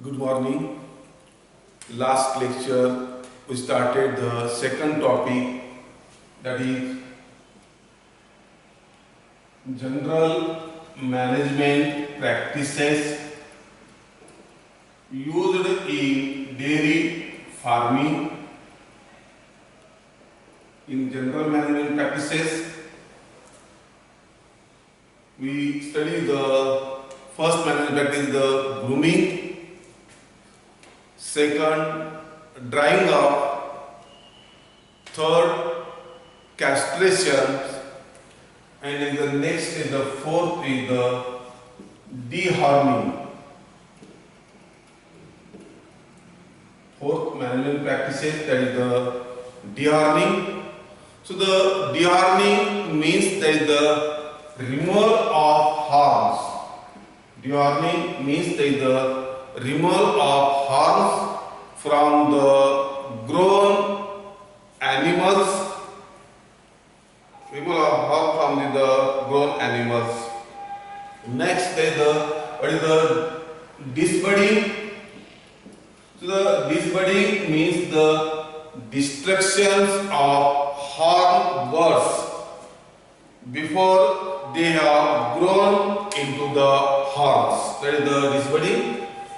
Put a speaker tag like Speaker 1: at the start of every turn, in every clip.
Speaker 1: Good morning. Last lecture we started the second topic, that is general management practices used in dairy farming. In general management practices, we study the first management practice, the grooming. Second, drying up. Third, castration. And in the next is the fourth is the dehorning. Fourth management practices, that is the dehorning. So the dehorning means that is the removal of horns. Dehorning means that is the removal of horns from the grown animals. Removal of horns from the grown animals. Next is the disbudding. So the disbudding means the destruction of horn buds before they have grown into the horns. That is the disbudding.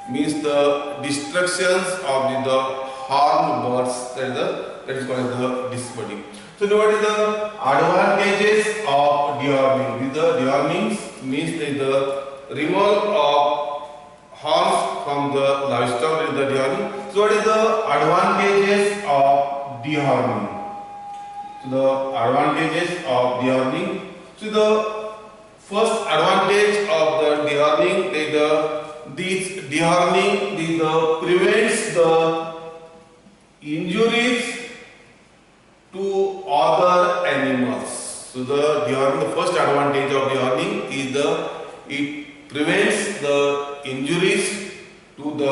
Speaker 1: Means the destructions of the horn buds, that is called the disbudding. So what is the advantages of dehorning? The dehorning means the removal of horns from the livestock, is the dehorning. So what is the advantages of dehorning? So the advantages of dehorning. So the first advantage of the dehorning is this dehorning prevents the injuries to other animals. So the first advantage of dehorning is it prevents the injuries to the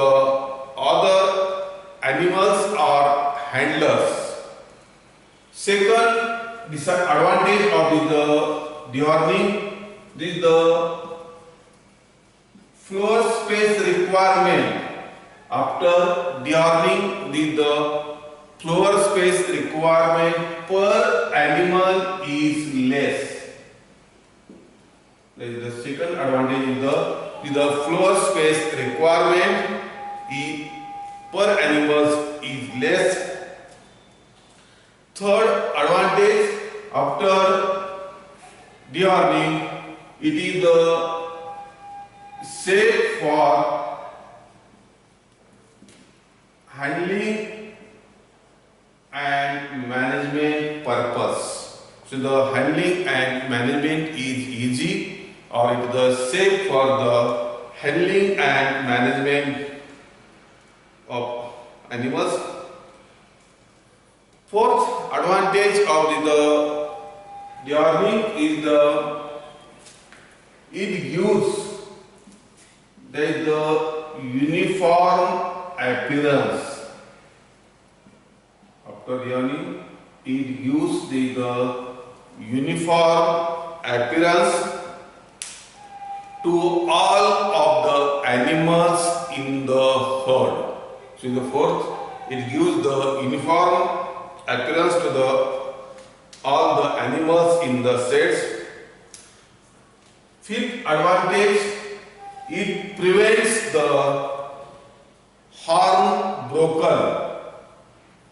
Speaker 1: other animals or handlers. Second disadvantage of the dehorning is the floor space requirement. After dehorning, the floor space requirement per animal is less. That is the second advantage is the floor space requirement per animals is less. Third advantage, after dehorning, it is the safe for handling and management purpose. So the handling and management is easy, or it is safe for the handling and management of animals. Fourth advantage of the dehorning is it gives the uniform appearance. After dehorning, it gives the uniform appearance to all of the animals in the herd. So in the fourth, it gives the uniform appearance to all the animals in the sets. Fifth advantage, it prevents the horn broken.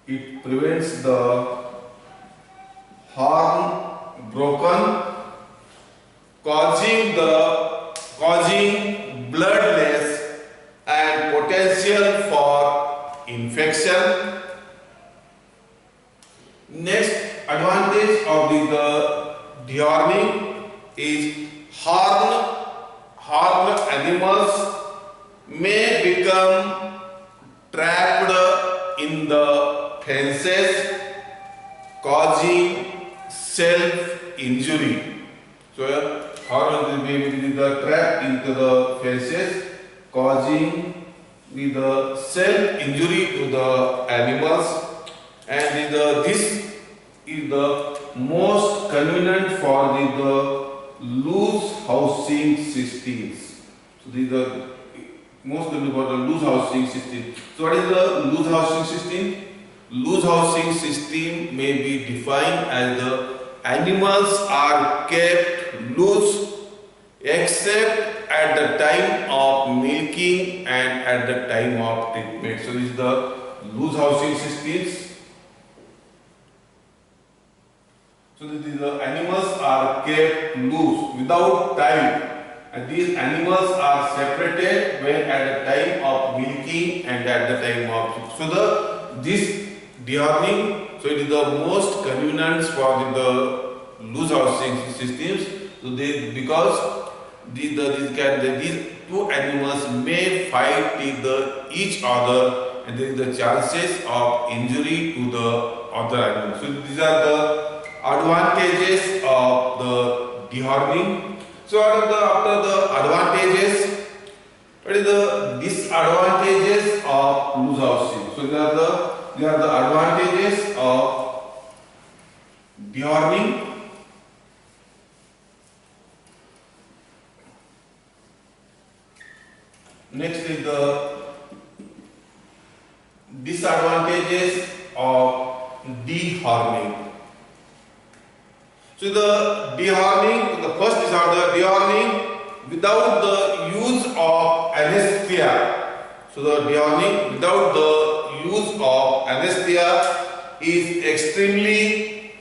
Speaker 1: It prevents the horn broken, causing bloodless and potential for infection. Next advantage of the dehorning is horned animals may become trapped in the fences, causing self-injury. So horned may be trapped into the fences, causing the self-injury to the animals, and this is the most convenient for the loose housing systems. So these are most about the loose housing system. So what is the loose housing system? Loose housing system may be defined as the animals are kept loose except at the time of milking and at the time of treatment. So this is the loose housing systems. So the animals are kept loose without time, and these animals are separated when at the time of milking and at the time of. So this dehorning, so it is the most convenient for the loose housing systems. So because these two animals may fight with each other, and there is the chances of injury to the other animal. So these are the advantages of the dehorning. So after the advantages, what is the disadvantages of loose housing? So there are the advantages of dehorning. Next is the disadvantages of dehorning. So the dehorning, the first disorder, dehorning without the use of anesthesia. So the dehorning without the use of anesthesia is extremely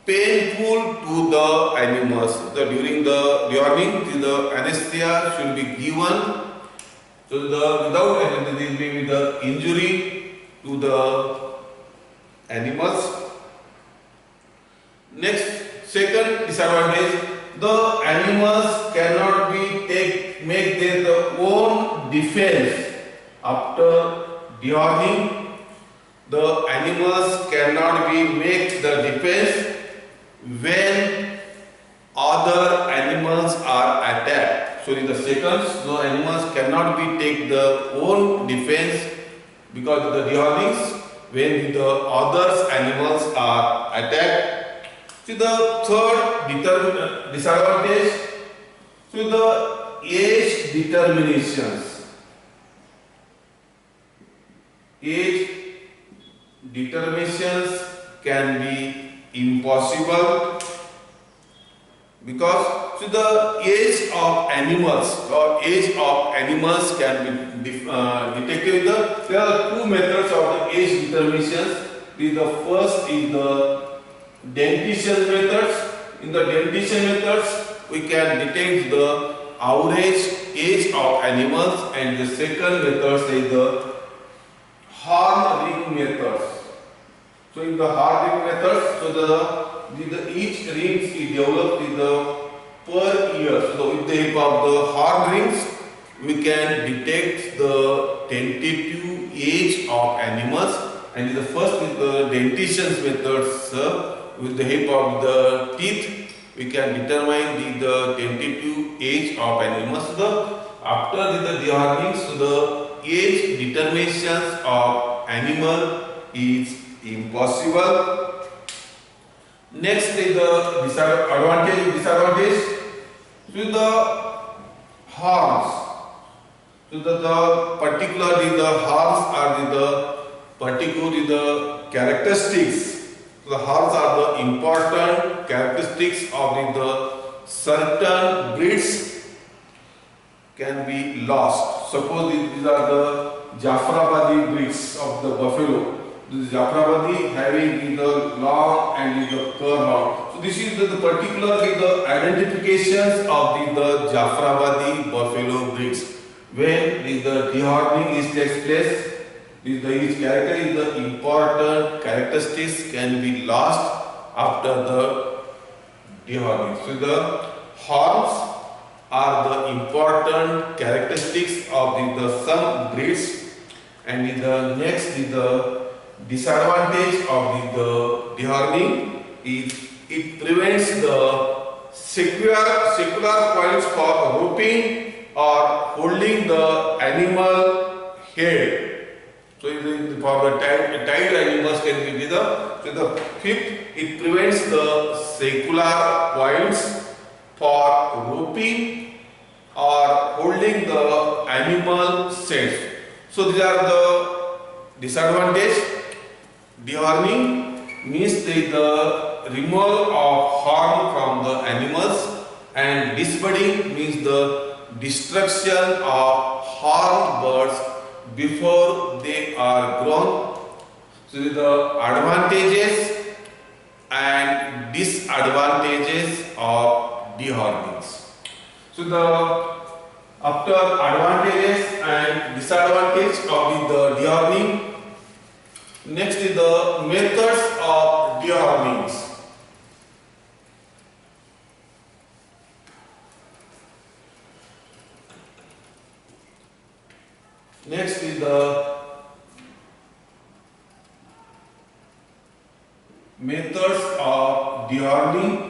Speaker 1: painful to the animals. So during the dehorning, the anesthesia should be given. So without anesthesia, there will be the injury to the animals. Next. Second disadvantage, the animals cannot make their own defense after dehorning. The animals cannot make the defense when other animals are attacked. So in the seconds, the animals cannot take their own defense because of the dehornings when the other animals are attacked. See the third disadvantage, so the age determinations. Age determinations can be impossible because so the age of animals can be detected. There are two methods of the age determinations. The first is the dentition methods. In the dentition methods, we can detect the average age of animals, and the second method is the horn ring methods. So in the horn ring methods, so each ring is developed in the per year. So with the help of the horn rings, we can detect the tentative age of animals, and the first is the dentition methods. With the help of the teeth, we can determine the tentative age of animals. So after the dehorning, so the age determinations of animal is impossible. Next is the disadvantage. So the horns. So particularly the horns are particularly the characteristics. So the horns are the important characteristics of the certain breeds can be lost. Suppose these are the Jafrabadi breeds of the buffalo. This Jafrabadi having the long and the curved horn. So this is the particularly the identifications of the Jafrabadi buffalo breeds. When the dehorning takes place, each character is the important characteristics can be lost after the dehorning. So the horns are the important characteristics of the some breeds, and the next is the disadvantage of the dehorning is it prevents the secular points for roping or holding the animal head. So for the tied animals can be the fifth, it prevents the secular points for roping or holding the animal safe. So these are the disadvantage. Dehorning means the removal of horn from the animals, and disbudding means the destruction of horned birds before they are grown. So the advantages and disadvantages of dehornings. So the after advantages and disadvantages of the dehorning, next is the methods of dehornings. Next is the methods of dehorning.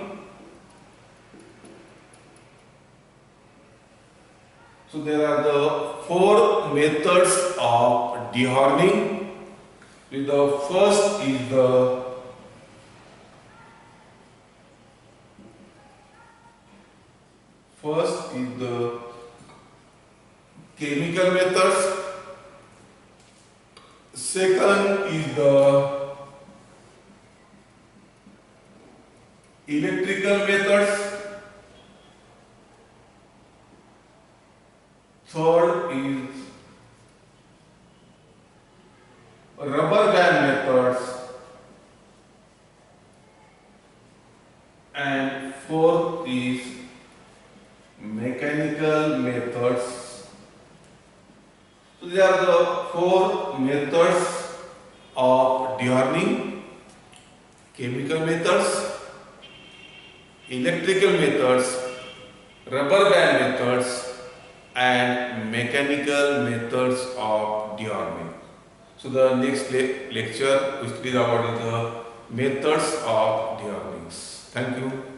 Speaker 1: So there are the 4 methods of dehorning. The first is the chemical methods. Second is the electrical methods. Third is rubber band methods, and fourth is mechanical methods. So these are the 4 methods of dehorning: chemical methods, electrical methods, rubber band methods, and mechanical methods of dehorning. So the next lecture which is about the methods of dehornings. Thank you.